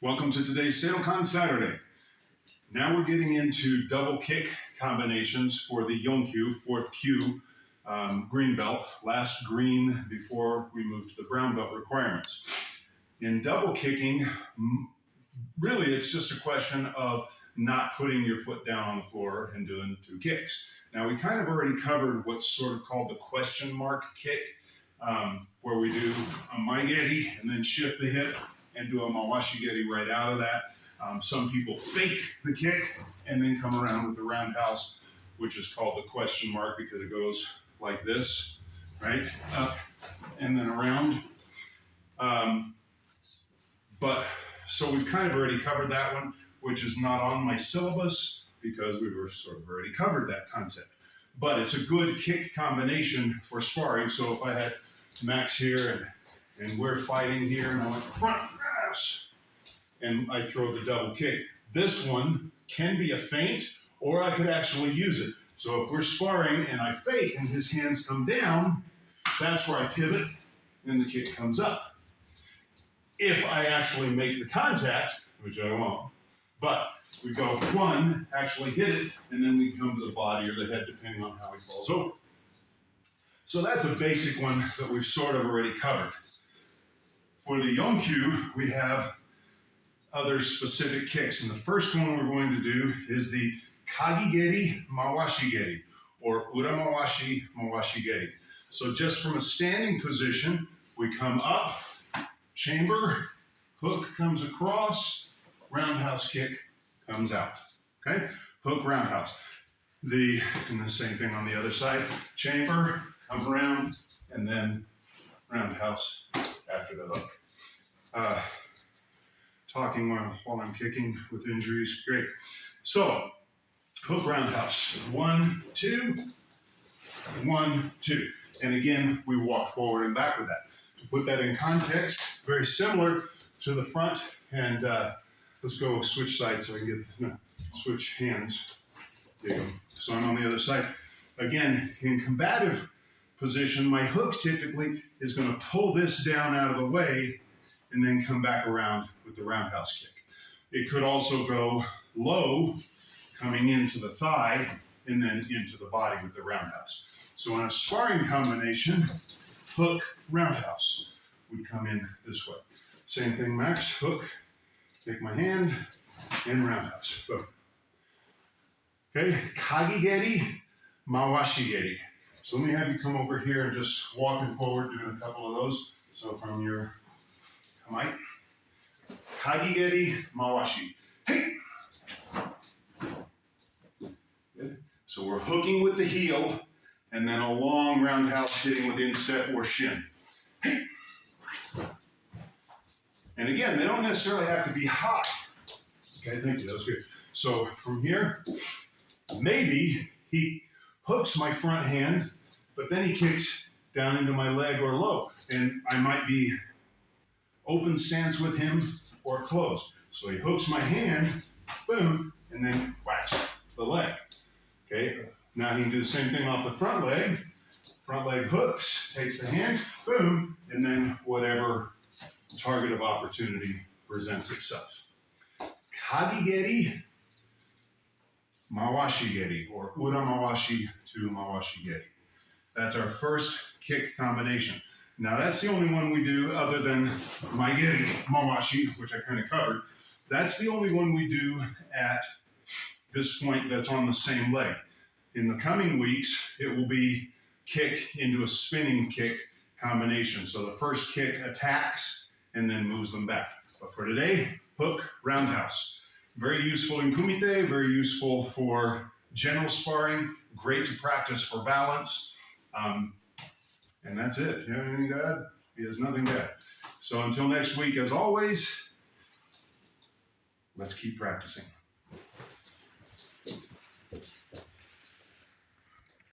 Welcome to today's Seidokan Saturday. Now we're getting into double kick combinations for the Yonkyu, fourth Q green belt, last green before we move to the brown belt requirements. In double kicking, really it's just a question of not putting your foot down on the floor and doing two kicks. Now we kind of already covered what's sort of called the question mark kick, where we do a maigeri and then shift the hip and do a mawashigeri right out of that. Some people fake the kick and then come around with the roundhouse, which is called the question mark because it goes like this, right? Up and then around. So we've kind of already covered that one, which is not on my syllabus because we were sort of already covered that concept. But it's a good kick combination for sparring. So if I had Max here and we're fighting here and I went front, and I throw the double kick. This one can be a feint, or I could actually use it. So if we're sparring and I fake and his hands come down, that's where I pivot and the kick comes up. If I actually make the contact, which I won't, but we go one, actually hit it, and then we come to the body or the head depending on how he falls over. So that's a basic one that we've sort of already covered. For the Yonkyu, we have other specific kicks. And the first one we're going to do is the kagigeri mawashigeri, or uramawashi mawashigeri. So just from a standing position, we come up, chamber, hook comes across, roundhouse kick comes out. Okay? Hook, roundhouse. And the same thing on the other side. Chamber, come around, and then roundhouse after the hook. Talking while I'm kicking with injuries, great. So, hook roundhouse, 1, 2, 1, 2. And again, we walk forward and back with that. To put that in context, very similar to the front, and let's go switch sides so I can get, switch hands. There you go. So I'm on the other side. Again, in combative position, my hook typically is going to pull this down out of the way and then come back around with the roundhouse kick. It could also go low, coming into the thigh, and then into the body with the roundhouse. So in a sparring combination, hook, roundhouse, we come in this way. Same thing, Max, hook, take my hand, and roundhouse. Boom. Okay, kagigeri, mawashigeri. So let me have you come over here and just walking forward, doing a couple of those. So from your kamae, kagigeri, mawashi. Hey! Good. So we're hooking with the heel, and then a long roundhouse hitting with instep or shin. Hey! And again, they don't necessarily have to be high. Okay, thank you, that was good. So from here, maybe he hooks my front hand, but then he kicks down into my leg or low, and I might be open stance with him or closed. So he hooks my hand, boom, and then whacks the leg. Okay, now he can do the same thing off the front leg. Front leg hooks, takes the hand, boom, and then whatever target of opportunity presents itself. Kagigeri, mawashigeri, or uramawashi to mawashigeri. That's our first kick combination. Now that's the only one we do other than maigeri, mawashi, which I kind of covered. That's the only one we do at this point that's on the same leg. In the coming weeks, it will be kick into a spinning kick combination. So the first kick attacks and then moves them back. But for today, hook, roundhouse. Very useful in kumite, very useful for general sparring, great to practice for balance. And that's it. You have anything to add? He has nothing to add. So until next week, as always, let's keep practicing.